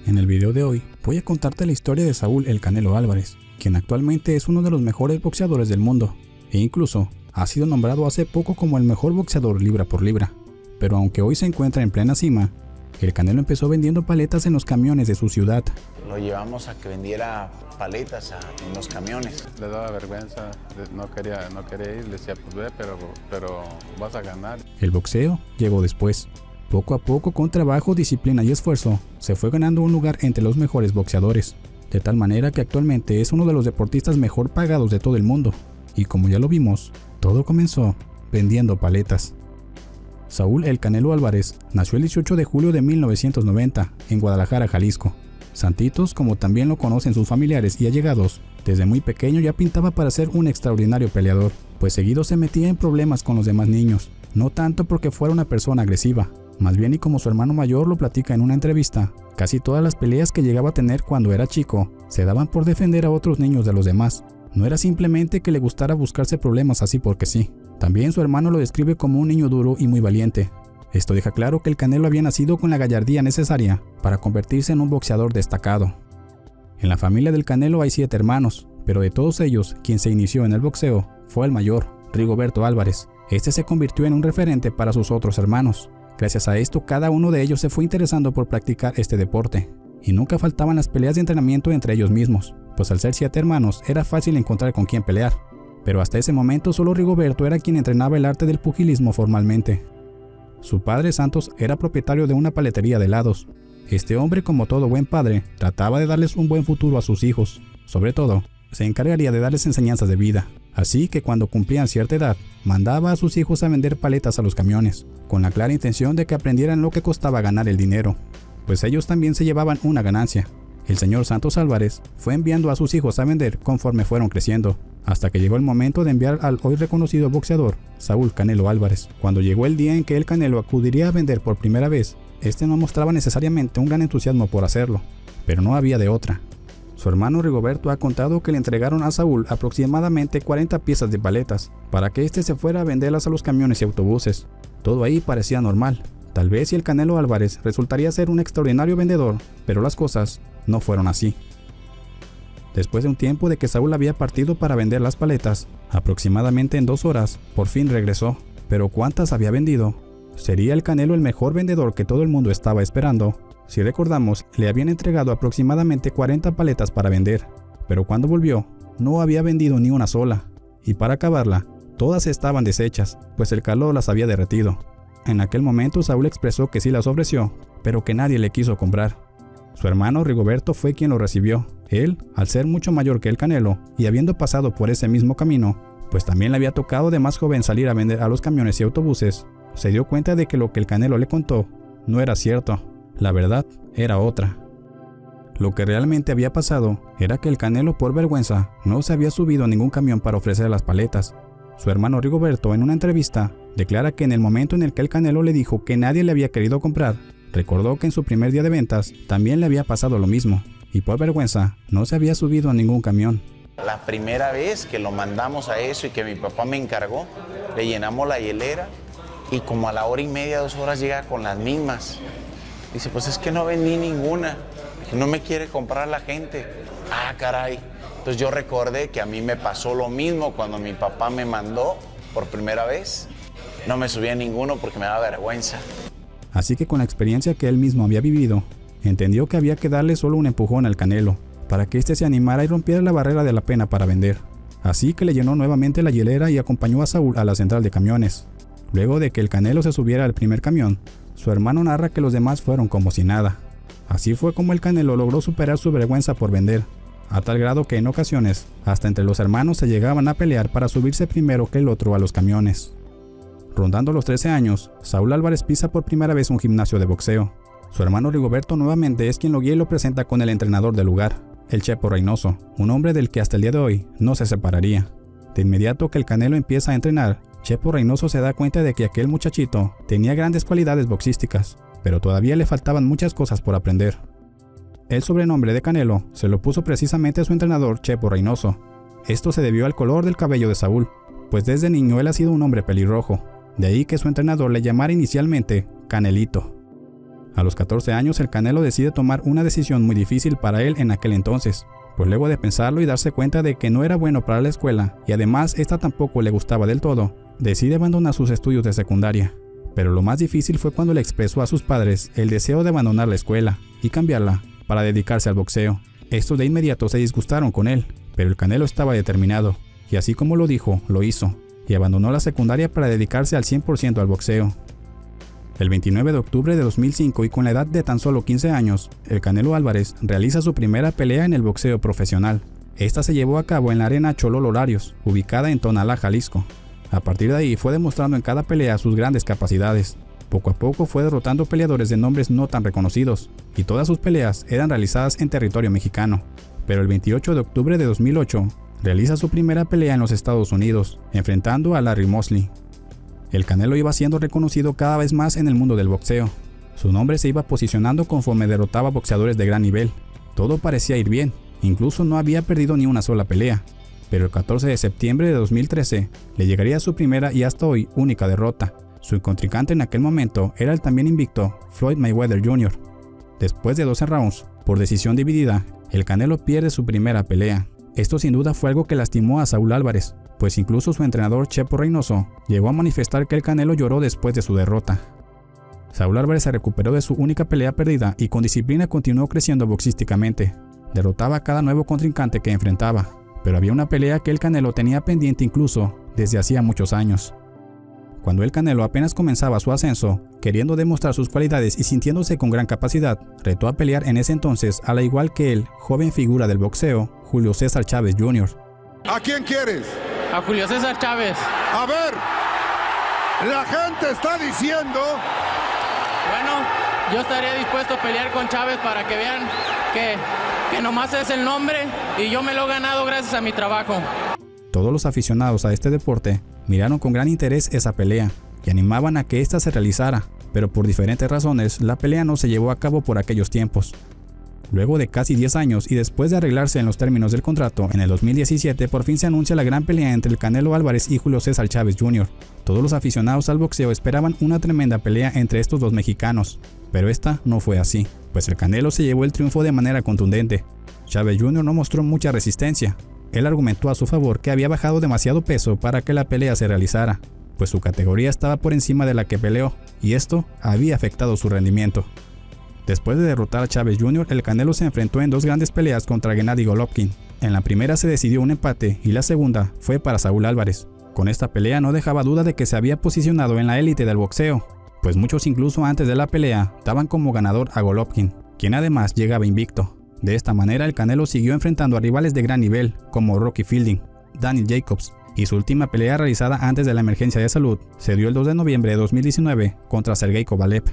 En el video de hoy voy a contarte la historia de Saúl El Canelo Álvarez, quien actualmente es uno de los mejores boxeadores del mundo, e incluso ha sido nombrado hace poco como el mejor boxeador libra por libra. Pero aunque hoy se encuentra en plena cima, el Canelo empezó vendiendo paletas en los camiones de su ciudad. Lo llevamos a que vendiera paletas en los camiones. Le daba vergüenza, no quería ir, le decía pues ve, pero vas a ganar. El boxeo llegó después. Poco a poco, con trabajo, disciplina y esfuerzo, se fue ganando un lugar entre los mejores boxeadores, de tal manera que actualmente es uno de los deportistas mejor pagados de todo el mundo. Y como ya lo vimos, todo comenzó vendiendo paletas. Saúl El Canelo Álvarez nació el 18 de julio de 1990 en Guadalajara, Jalisco. Santitos, como también lo conocen sus familiares y allegados, desde muy pequeño ya pintaba para ser un extraordinario peleador, pues seguido se metía en problemas con los demás niños, no tanto porque fuera una persona agresiva, más bien, y como su hermano mayor lo platica en una entrevista, casi todas las peleas que llegaba a tener cuando era chico se daban por defender a otros niños de los demás. No era simplemente que le gustara buscarse problemas así porque sí. También su hermano lo describe como un niño duro y muy valiente. Esto deja claro que el Canelo había nacido con la gallardía necesaria para convertirse en un boxeador destacado. En la familia del Canelo hay 7 hermanos, pero de todos ellos, quien se inició en el boxeo fue el mayor, Rigoberto Álvarez. Este se convirtió en un referente para sus otros hermanos. Gracias a esto, cada uno de ellos se fue interesando por practicar este deporte, y nunca faltaban las peleas de entrenamiento entre ellos mismos, pues al ser 7 hermanos era fácil encontrar con quién pelear. Pero hasta ese momento solo Rigoberto era quien entrenaba el arte del pugilismo formalmente. Su padre Santos era propietario de una paletería de helados. Este hombre, como todo buen padre, trataba de darles un buen futuro a sus hijos. Sobre todo, se encargaría de darles enseñanzas de vida. Así que cuando cumplían cierta edad, mandaba a sus hijos a vender paletas a los camiones, con la clara intención de que aprendieran lo que costaba ganar el dinero, pues ellos también se llevaban una ganancia. El señor Santos Álvarez fue enviando a sus hijos a vender conforme fueron creciendo, hasta que llegó el momento de enviar al hoy reconocido boxeador, Saúl Canelo Álvarez. Cuando llegó el día en que el Canelo acudiría a vender por primera vez, este no mostraba necesariamente un gran entusiasmo por hacerlo, pero no había de otra. Su hermano Rigoberto ha contado que le entregaron a Saúl aproximadamente 40 piezas de paletas, para que éste se fuera a venderlas a los camiones y autobuses. Todo ahí parecía normal. Tal vez si el Canelo Álvarez resultaría ser un extraordinario vendedor, pero las cosas no fueron así. Después de un tiempo de que Saúl había partido para vender las paletas, aproximadamente en 2 horas, por fin regresó. Pero ¿cuántas había vendido? ¿Sería el Canelo el mejor vendedor que todo el mundo estaba esperando? Si recordamos, le habían entregado aproximadamente 40 paletas para vender, pero cuando volvió, no había vendido ni una sola, y para acabarla, todas estaban deshechas, pues el calor las había derretido. En aquel momento Saúl expresó que sí las ofreció, pero que nadie le quiso comprar. Su hermano Rigoberto fue quien lo recibió. Él, al ser mucho mayor que el Canelo, y habiendo pasado por ese mismo camino, pues también le había tocado de más joven salir a vender a los camiones y autobuses, se dio cuenta de que lo que el Canelo le contó no era cierto. La verdad era otra. Lo que realmente había pasado era que el Canelo, por vergüenza, no se había subido a ningún camión para ofrecer las paletas. Su hermano Rigoberto, en una entrevista, declara que en el momento en el que el Canelo le dijo que nadie le había querido comprar, recordó que en su primer día de ventas también le había pasado lo mismo, y por vergüenza no se había subido a ningún camión. La primera vez que lo mandamos a eso y que mi papá me encargó, le llenamos la hielera y como a la hora y media, 2 horas llega con las mismas. Dice, pues es que no vendí ninguna, no me quiere comprar la gente. Ah, caray. Entonces yo recordé que a mí me pasó lo mismo cuando mi papá me mandó por primera vez. No me subí a ninguno porque me daba vergüenza. Así que con la experiencia que él mismo había vivido, entendió que había que darle solo un empujón al Canelo, para que éste se animara y rompiera la barrera de la pena para vender. Así que le llenó nuevamente la hielera y acompañó a Saúl a la central de camiones. Luego de que el Canelo se subiera al primer camión, su hermano narra que los demás fueron como si nada. Así fue como el Canelo logró superar su vergüenza por vender, a tal grado que en ocasiones, hasta entre los hermanos se llegaban a pelear para subirse primero que el otro a los camiones. Rondando los 13 años, Saúl Álvarez pisa por primera vez un gimnasio de boxeo. Su hermano Rigoberto nuevamente es quien lo guía y lo presenta con el entrenador del lugar, el Chepo Reynoso, un hombre del que hasta el día de hoy no se separaría. De inmediato que el Canelo empieza a entrenar, Chepo Reynoso se da cuenta de que aquel muchachito tenía grandes cualidades boxísticas, pero todavía le faltaban muchas cosas por aprender. El sobrenombre de Canelo se lo puso precisamente a su entrenador Chepo Reynoso. Esto se debió al color del cabello de Saúl, pues desde niño él ha sido un hombre pelirrojo, de ahí que su entrenador le llamara inicialmente Canelito. A los 14 años el Canelo decide tomar una decisión muy difícil para él en aquel entonces, pues luego de pensarlo y darse cuenta de que no era bueno para la escuela y además esta tampoco le gustaba del todo, decide abandonar sus estudios de secundaria. Pero lo más difícil fue cuando le expresó a sus padres el deseo de abandonar la escuela y cambiarla para dedicarse al boxeo. Estos de inmediato se disgustaron con él, pero el Canelo estaba determinado, y así como lo dijo, lo hizo, y abandonó la secundaria para dedicarse al 100% al boxeo. El 29 de octubre de 2005 y con la edad de tan solo 15 años, el Canelo Álvarez realiza su primera pelea en el boxeo profesional. Esta se llevó a cabo en la Arena Chololo Larios, ubicada en Tonalá, Jalisco. A partir de ahí fue demostrando en cada pelea sus grandes capacidades. Poco a poco fue derrotando peleadores de nombres no tan reconocidos, y todas sus peleas eran realizadas en territorio mexicano. Pero el 28 de octubre de 2008, realiza su primera pelea en los Estados Unidos, enfrentando a Larry Mosley. El Canelo iba siendo reconocido cada vez más en el mundo del boxeo. Su nombre se iba posicionando conforme derrotaba boxeadores de gran nivel. Todo parecía ir bien, incluso no había perdido ni una sola pelea. Pero el 14 de septiembre de 2013 le llegaría su primera y hasta hoy única derrota. Su contrincante en aquel momento era el también invicto Floyd Mayweather Jr. Después de 12 rounds, por decisión dividida, el Canelo pierde su primera pelea. Esto sin duda fue algo que lastimó a Saúl Álvarez, pues incluso su entrenador Chepo Reynoso llegó a manifestar que el Canelo lloró después de su derrota. Saúl Álvarez se recuperó de su única pelea perdida y con disciplina continuó creciendo boxísticamente. Derrotaba a cada nuevo contrincante que enfrentaba, pero había una pelea que el Canelo tenía pendiente incluso desde hacía muchos años. Cuando el Canelo apenas comenzaba su ascenso, queriendo demostrar sus cualidades y sintiéndose con gran capacidad, retó a pelear en ese entonces, a la igual que él, joven figura del boxeo, Julio César Chávez Jr. ¿A quién quieres? A Julio César Chávez. A ver, la gente está diciendo... Bueno, yo estaría dispuesto a pelear con Chávez para que vean que nomás es el nombre y yo me lo he ganado gracias a mi trabajo. Todos los aficionados a este deporte miraron con gran interés esa pelea y animaban a que ésta se realizara, pero por diferentes razones la pelea no se llevó a cabo por aquellos tiempos. Luego de casi 10 años y después de arreglarse en los términos del contrato, en el 2017 por fin se anuncia la gran pelea entre el Canelo Álvarez y Julio César Chávez Jr. Todos los aficionados al boxeo esperaban una tremenda pelea entre estos dos mexicanos, pero esta no fue así, pues el Canelo se llevó el triunfo de manera contundente. Chávez Jr. no mostró mucha resistencia. Él argumentó a su favor que había bajado demasiado peso para que la pelea se realizara, pues su categoría estaba por encima de la que peleó, y esto había afectado su rendimiento. Después de derrotar a Chávez Jr., el Canelo se enfrentó en dos grandes peleas contra Gennady Golovkin. En la primera se decidió un empate y la segunda fue para Saúl Álvarez. Con esta pelea no dejaba duda de que se había posicionado en la élite del boxeo, pues muchos incluso antes de la pelea daban como ganador a Golovkin, quien además llegaba invicto. De esta manera el Canelo siguió enfrentando a rivales de gran nivel como Rocky Fielding, Daniel Jacobs, y su última pelea realizada antes de la emergencia de salud se dio el 2 de noviembre de 2019 contra Sergey Kovalev.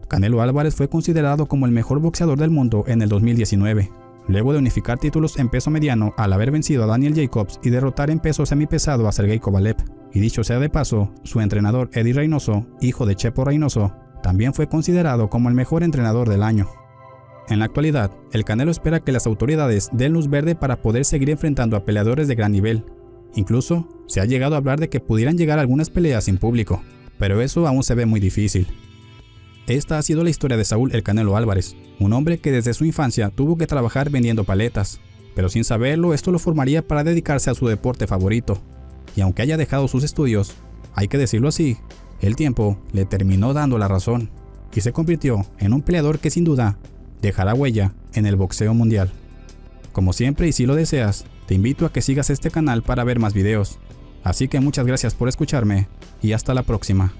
Canelo Álvarez fue considerado como el mejor boxeador del mundo en el 2019, luego de unificar títulos en peso mediano al haber vencido a Daniel Jacobs y derrotar en peso semipesado a Sergey Kovalev. Y dicho sea de paso, su entrenador Eddie Reynoso, hijo de Chepo Reynoso, también fue considerado como el mejor entrenador del año. En la actualidad, el Canelo espera que las autoridades den luz verde para poder seguir enfrentando a peleadores de gran nivel. Incluso, se ha llegado a hablar de que pudieran llegar algunas peleas sin público, pero eso aún se ve muy difícil. Esta ha sido la historia de Saúl El Canelo Álvarez, un hombre que desde su infancia tuvo que trabajar vendiendo paletas, pero sin saberlo esto lo formaría para dedicarse a su deporte favorito. Y aunque haya dejado sus estudios, hay que decirlo así, el tiempo le terminó dando la razón y se convirtió en un peleador que sin duda dejará huella en el boxeo mundial. Como siempre y si lo deseas, te invito a que sigas este canal para ver más videos. Así que muchas gracias por escucharme y hasta la próxima.